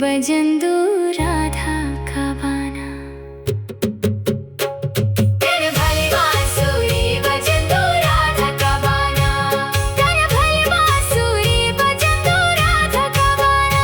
बजंदू राधा का बाना। तेरे भले बांसुरी बजंदू राधा का बाना। तेरे भले बांसुरी बजंदू राधा का बाना।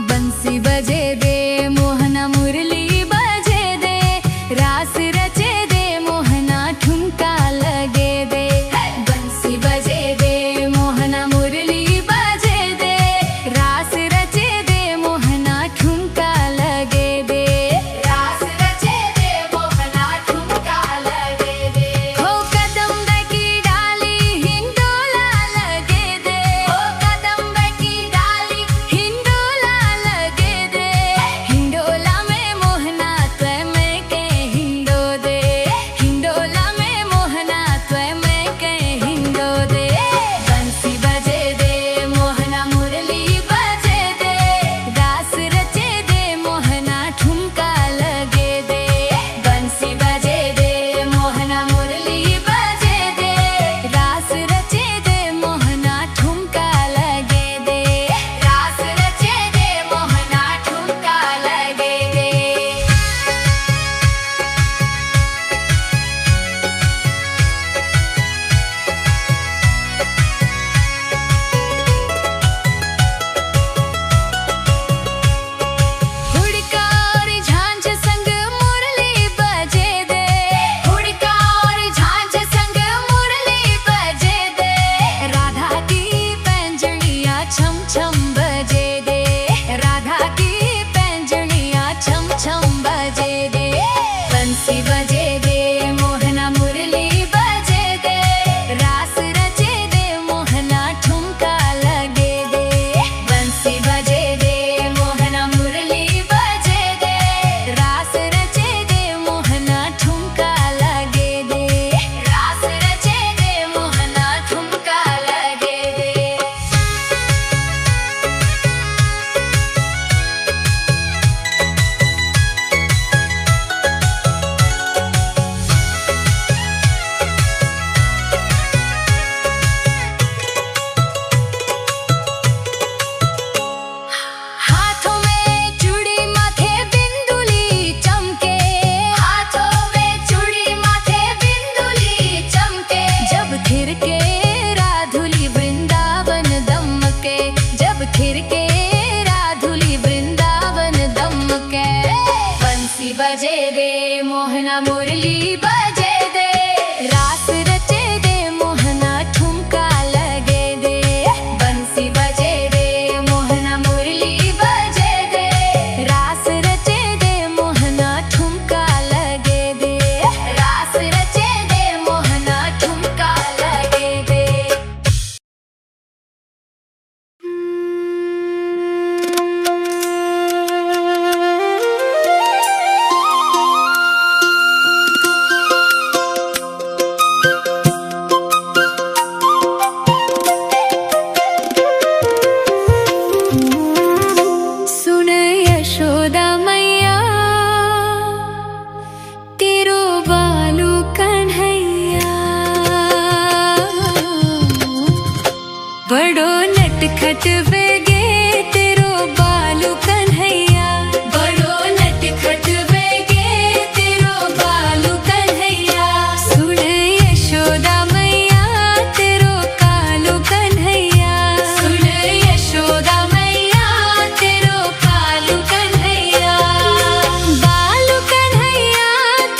बंसी बजे दे मोहना मुरली बजे दे, रास रचे दे मोहना ठुमका लगे दे। बंसी बजे दे मोहना मुरली बजे दे, रास रचे दे मोहना ठुमका लगे दे। रास रचे दे मोहना ठुमका लगे दे। हो कदम की डाली हिंडोला लगे दे। हो कदम की डाली हिंडोला लगे दे। हिंडोला में मोहना त्वे में के हिंडो दे। हिंडोला में मोहना त्वे में के हिंडो दे। बंसी बजे दे मोहना मुरली बजे दे, रास रचे दे मोहना ठुमका लगे दे। बंसी बजे दे मोहना मुरली बजे दे, रास रचे दे मोहना ठुमका लगे दे। रास रचे दे मोहना ठुमका लगे दे। हुड़का और झांझ संग मुरली बजे दे। हुड़का और झांझ संग मुरली बजे दे। राधा की पैंजणियाँ छम छम बजे दे। राधा की पैंजणियाँ छम छम बजे दे। बंसी बजे दे मोहना मुरली बजे दे, रास रचे दे मोहना ठुमका लगे दे। बंसी बजे दे मोहना मुरली बजे दे, रास रचे दे मोहना ठुमका लगे दे। रास रचे दे मोहना ठुमका लगे दे। हाथों में चूड़ी माथे बिंदुली चमके। हाथों में चूड़ी माथे बिंदुली चमके। जब थिरके राधुली वृंदावन दमके। जब थिरके राधुली वृंदावन दमके। बंसी बजे दे मोहना मुरली बजे दे, रास रचे दे मोहना ठुमका लगे दे। बंसी बजे दे मोहना मुरली बजे दे, रास रचे दे मोहना ठुमका लगे दे। रास रचे दे मोहना ठुमका लगे दे। सुन यशोदा मैया तेरो बालू कन्हैया, बड़ो नटखट वेगे तेरो बालू कन्हैया। बड़ो नटखट वेगे तेरो बालू कन्हैया। सुन यशोदा मैया तेरो कालू कन्हैया। सुन यशोदा मैया तेरो कालू कन्हैया। बालू कन्हैया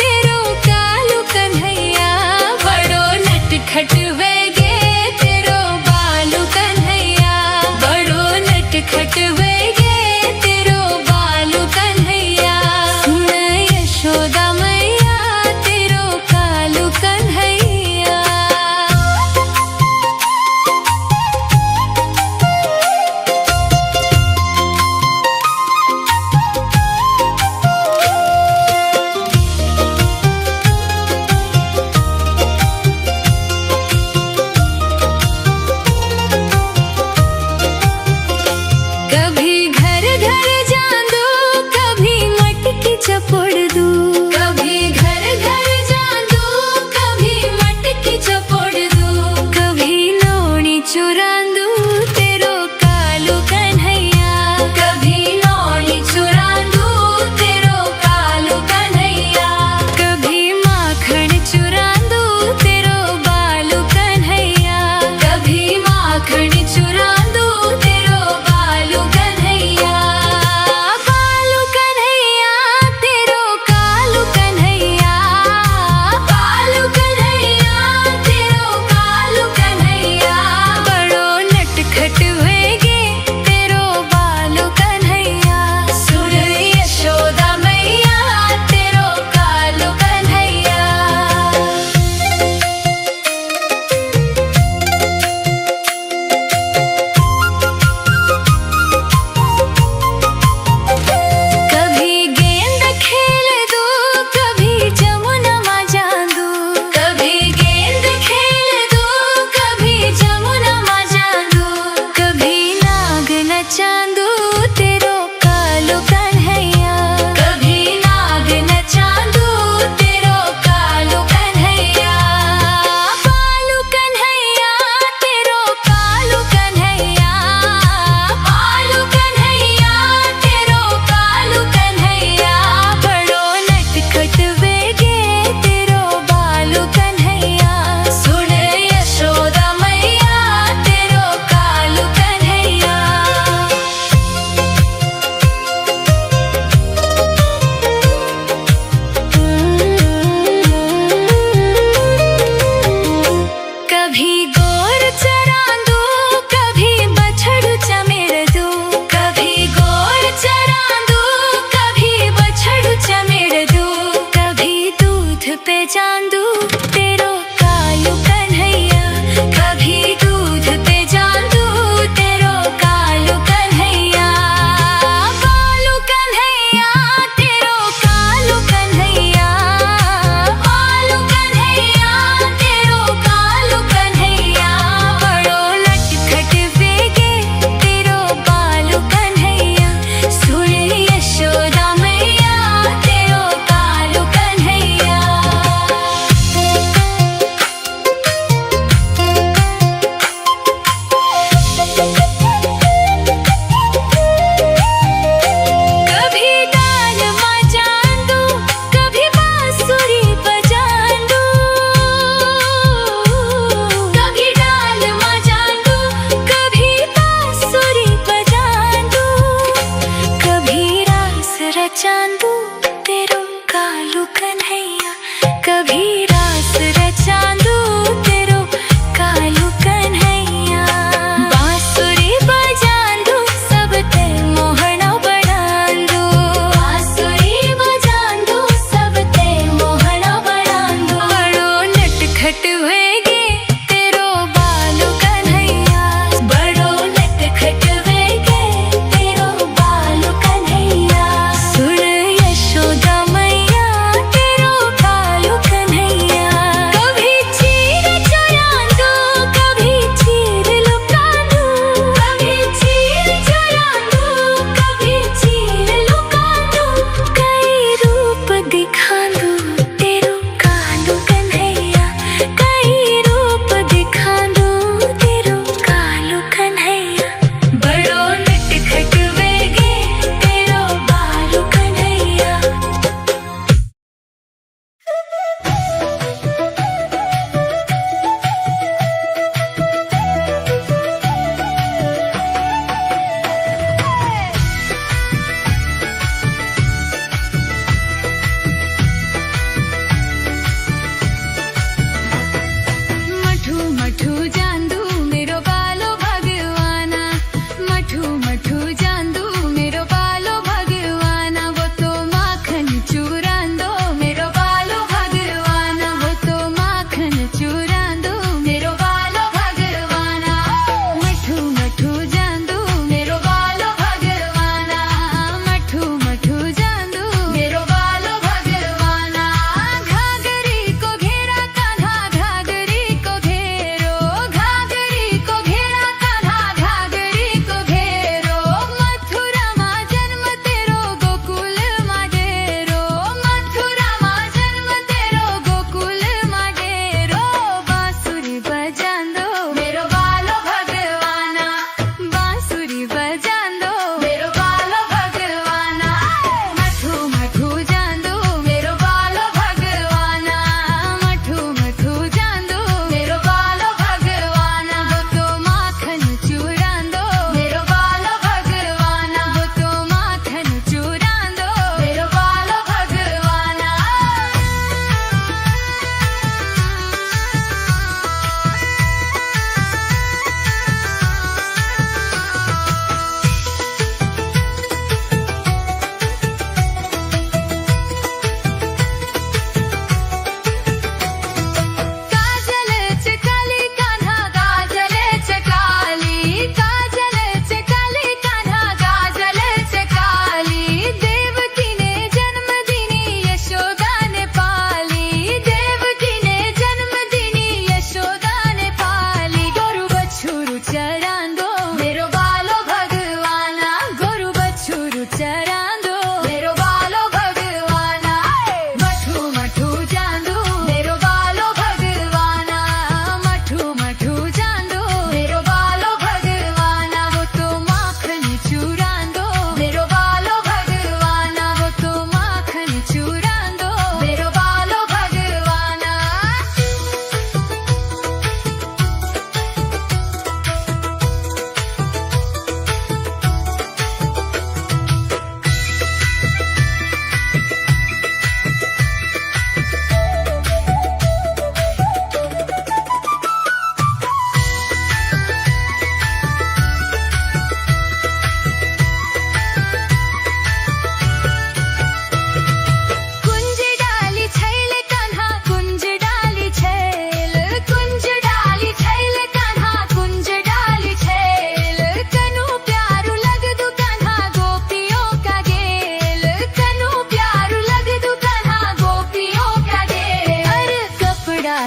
तेरो कालू कन्हैया। बड़ो नटखट वेगे तेरो बालू कन्हैया। बड़ो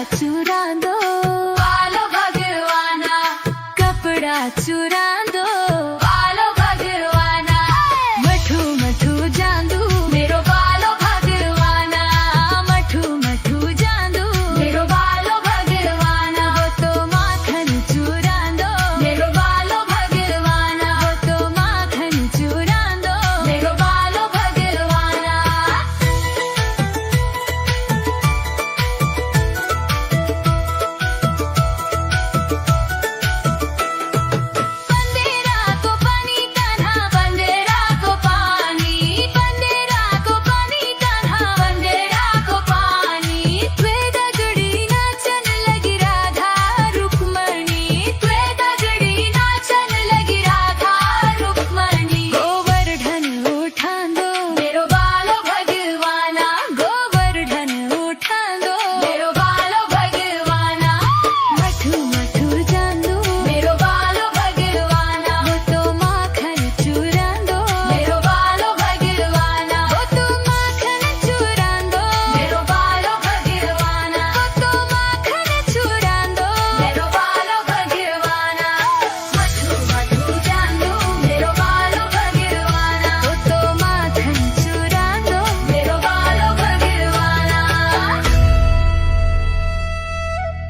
चुरा दो, बाल भगवाना कपड़ा चुरा दो।